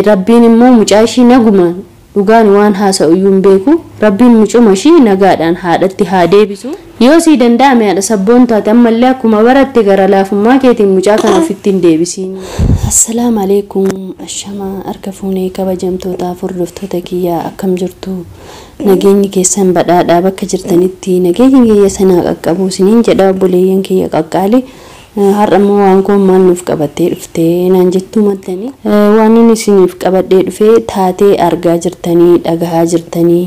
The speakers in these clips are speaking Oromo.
Rabbiin immoo mucaa ishii nagumaan dhugaan waan haasa'uyyuun beeku Rabbiin mucuma ishii nagaadhaan haadhatti haa deebisu. Yoo si danda'ame haadha sabboon taate ammallee akkuma baratte gara laafummaa keetiin mucaa kana ofitti hin deebisiin. Assalaamu alaykum ashama harka fuunee kabajamtootaa hordoftoota kiyyaa akkam jirtu nageenyi keessan badhaadhaa bakka jirtanitti nageenyi kiyya sanaa qaqqabu isiniin jedha obboleeyyan kiyya qaqqaali. Har'ammoo waan kun maal nuuf qabattee dhuftee naan jettu maddanii waan inni isiniif qabadhee dhufee taatee argaa jirtanii dhagahaa jirtanii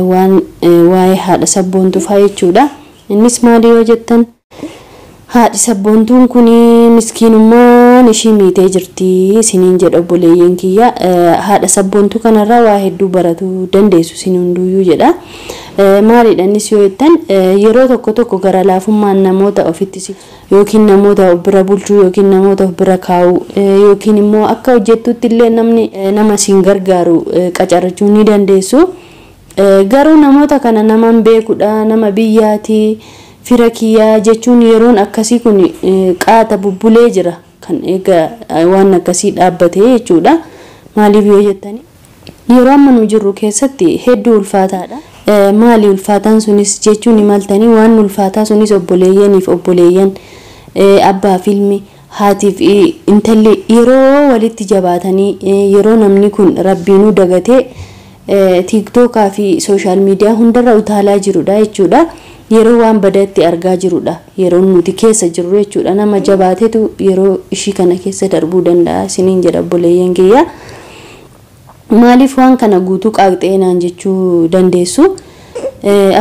waan waa'ee haadha sabboontuu fa'aa jechuudha. Innis maali yoo jettan haadhi sabboontuun kun miskiinummaan ishii miitee jirti isiniin jedha obboleeyyan kiyya. Haadha sabboontuu kanarraa waa hedduu baratuu dandeessu isin hunduyyuu jedha. Maaliidhanis yoo jettan yeroo tokko gara laafummaan namoota ofitti yookiin namoota bira bulchuu yookiin namoota bira kaa'uu yookiin immoo akka hojjettutti illee namni nama siin gargaaru qacarachuu ni dandeessu. Garuu namoota kana naman beekudha nama biyyaati fira kiyyaa jechuun yeroon akkasii kun qaata bubbulee jira kan egaa waan akkasii dhaabbatee jechuudha. Maaliif yoo jettani yeroo amma nu jirru keessatti hedduu ulfaataadha. Maali ulfaataan sunis jechuun imaltanii waan ulfaataa sunis obboleeyyaniif obboleeyyan abbaa filmi haatiif intalli yeroo walitti jabaatanii yeroo namni kun rabbiinuu dagatee TikTokaa fi social media hundarra utaalaa jirudha jechuudha. Yeroo waan badatti argaa jirudha yeroo nuti keessa jirru jechuudha. Nama jabaatetu yeroo ishii kana keessa darbuu danda'a isiniin jedha obboleeyyan kiyya. Maaliif waan kana guutuu qaaqxee naan jechuu dandeessu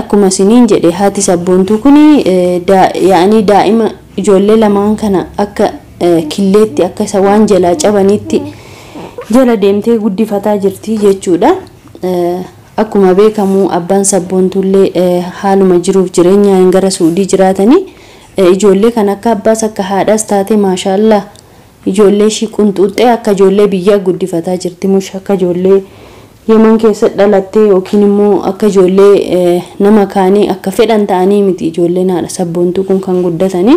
akkuma isiniin jedhe haati sabboontuu kun yaani daa'ima ijoollee lamaan kana akka killeetti akka isa waan jalaa cabanitti jala deemtee guddifataa jirti jechuudha. Akkuma beekamu abbaan sabboontuullee haaluma jiruuf jireenyaan gara Suudii jiraatanii ijoollee kan akka abbaas akka haadhaas taate maashaallah ijoollee ishii qunxuuxxee akka ijoollee biyyaa guddifataa jirti mush akka ijoollee Yemen keessa dhalattee yookiin immoo akka ijoollee nama kaanii akka fedhan ta'anii miti ijoolleen haadha sabboontuu kun kan guddatanii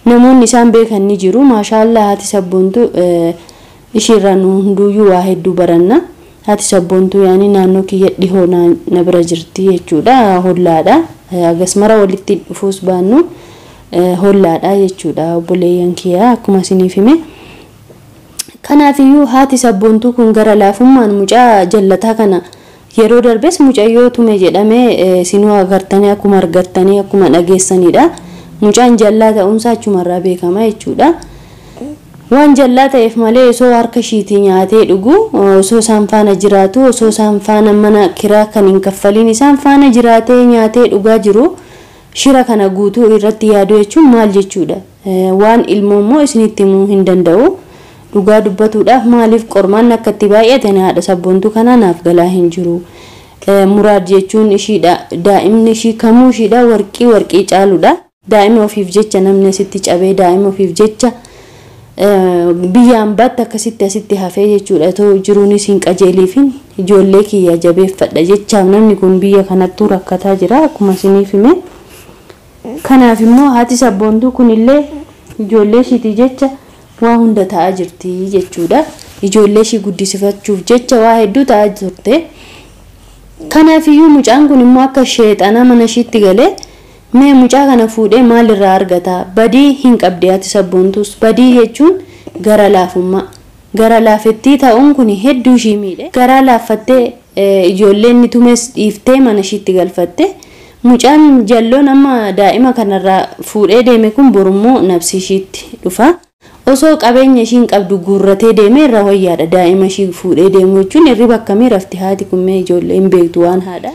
namoonni isaan beekan ni jiru maashaallah haati sabboontuu ishiirraa nu hunduyyuu waa hedduu baranna. Haati sabboontuu yaani naannoo kiyya dhihoo na bira jirti jechuudha hollaadha agasmara walitti dhufuus baannu hollaadha jechuudha obboleeyyan kiyya akkuma isiniif hime. Kanaafiyyuu haati sabboontuu kun gara laafummaan mucaa jallataa kana yeroo darbes mucayyoo tume jedhamee sinuu agartanii akkuma argattanii akkuma dhageessanidha. Mucaan jallaa ta'uunsaa achumarraa beekama jechuudha. Waan jallaa ta'eef malee osoo harka ishiitii nyaatee dhugu osoo isaan faana jiraatu osoo isaan faana mana kiraa kan hin kaffaliin isaan faana jiraatee nyaatee dhugaa jiru shira kana guutuu irratti yaadu jechuun maal jechuudha. Waan ilmoommoo isinitti himuu hin danda'u. Dhugaa dubbatuudhaaf maaliif qormaan akka itti baay'atan haadha sabboontuu kana naaf galaa hin jiru. Muraad jechuun ishiidha daa'imni ishii kamuu ishiidha warqii caaludha. Daa'ima ofiif jecha namni asitti cabee daa'ima ofiif jecha biyyaan baatti akkasitti asitti hafee jechuudha. Too jiruunis hin qajeeliifin ijoollee kiyya jabeeffadha jechaaf namni kun biyya kanattuu rakkataa jira akkuma isiniif hime. Kanaaf immoo haati sabboontuu kunillee ijoollee ishiitii jecha waa hunda ta'aa jirti jechuudha. Ijoollee ishii guddisifachuuf jecha waa hedduu ta'aa turte. Kanaafiyyuu mucaan kun immoo akka sheexana mana ishiitti galee mee mucaa kana fuudhee maalirraa argata badii hin qabdi haati sabboontuus badii jechuun gara laafummaa gara laafettii ta'uun kun hedduu ishii miidhe gara laaffattee ijoolleen ni tumes dhiiftee mana ishiitti galfatte mucaan jalloon amma daa'ima kanarraa fuudhee deeme kun borummoo nafsi ishiitti dhufa. Osoo qabeenya ishiin qabdu guurratee deeme irra wayyaadha daa'ima ishii fuudhee deemu jechuun hirriba akkamii rafti haati kun mee ijoollee hin beektu waan haadha.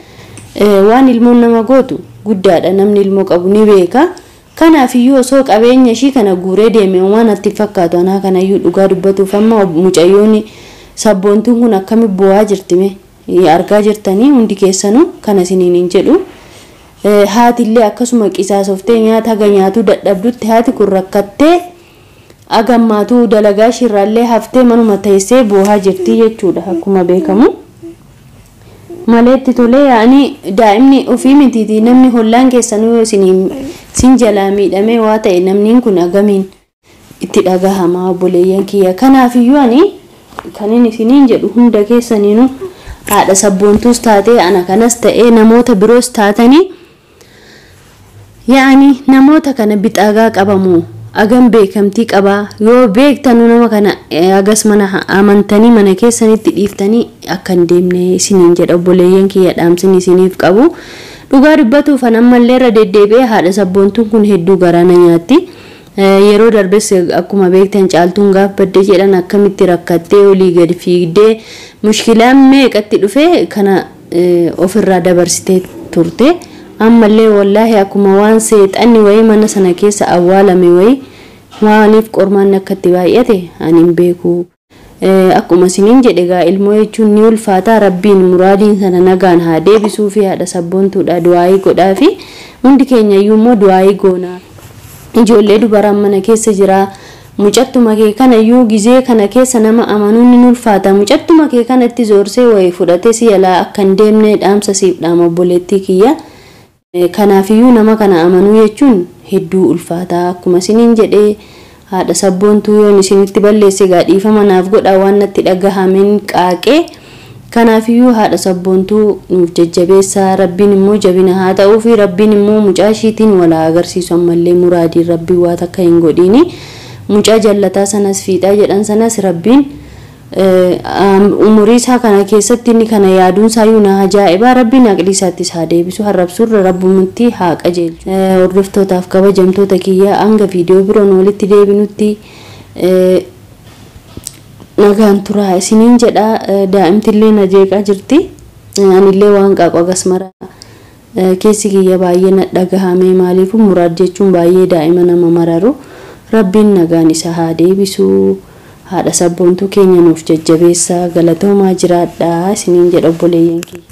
Waan ilmoon nama gootu guddaadha namni ilmoo qabu ni beeka. Kanaafiyyuu osoo qabeenya ishii kana guuree deeme waan atti fakkaatu anaa kanayyuu dhugaa dubbatuuf amma mucayyoon sabboontuun kun akkami bu'aa jirtime argaa jirtanii hundi keessanuu kana isiniin hin jedhu. Haatillee akkasuma qisaasoftee nyaata haga nyaatuu dadhabdutti haati kun rakkattee agammaatu dalagaa shirraallee haftee manuma teessee bu'aa jirti jechuudha akkuma beekamu. Maleetti tolee yaani daa'imni ofii mitiiti namni hollaan keessanuu sin jalaa miidhamee waa ta'e namni kun agamiin itti dhagahama obboleeyyan kiyya. Kanaafiyyuu ani kanin isiniin jedhu hunda keessaniinu haadha sabboontuus taatee ana kanas ta'ee namoota biroos taatanii yaani namoota kana bixaagaa qabamu agam beekamtii qaba yoo beektanu nama kana agas mana amantanii mana keessanitti dhiiftanii akkan deemne isiniin jedha obboleeyyan kiyya dhaamsin isiniif qabu dhugaa dubbatuuf ammallee irra deddeebi'ee haadha sabboontuun kun hedduu garaana nyaatti yeroo darbes akkuma beektan caaltuun gaaf badde jedhan akkamitti rakkattee olii gad fiigdee mushkilaan meeqatti dhufe kana ofirraa dabarsitee turte ammallee wallahi akkuma waan seexanni wayi mana sana keessa awwaalame wayi waaniif qormaan akkatti baay'ate ani hin beeku akkuma siniin jedhegaa ilmoo jechuun ni ulfaata rabbiin muraadiin sana nagaan haa deebisuu fi haadha sabboontuudha du'aayii godhaa fi hundi keenya iyyuu immoo du'aayii goonaa ijoollee dubaraan mana keessa jira mucattuma kee kana iyyuu gizee kana keessa nama amanuun ni ulfaata mucattuma kee kanatti zoorsee wayi fudhatee si yalaa akka hin deemne dhaamsa siif dhaama obboleettii kiyya kanaaf iyyuu nama kana amanuu jechuun hedduu ulfaata akkuma siniin jedhee haadha sabboontuu yoon isinitti balleesse gaadhiifama naaf godha waan natti dhagahameen qaaqee kanaaf iyyuu haadha sabboontuu nuuf jajjabeessaa rabbiin immoo jabina haa ta'uu fi rabbiin immoo mucaa ishiitiin wala agarsiisu ammallee muraadiin rabbii waa takka hin godhiini mucaa jallataa sanas fiixaa jedhan sanas rabbiin umurii isaa kana keessatti inni kana yaaduun saayyuu na ajaa'iba rabbiin aqlii isaattis haa deebisu harrabsurra rabbumatti haa qajeelchu hordoftootaaf kabajamtoota kiyya hanga viidiyoo biroon walitti deebinutti nagaan turaa isiniin jedha daa'imtillee na jeeqaa jirti anillee waan qaaqu agasmara keessi kiyya baay'ee na dhagahame maaliif muraad jechuun baay'ee daa'ima nama mararu rabbiin nagaan isa haa deebisu haadha sabboontuu keenya nuuf jajjabeessaa galatoomaa jiraadhaa isiniin jedha obboleeyyan kiyya.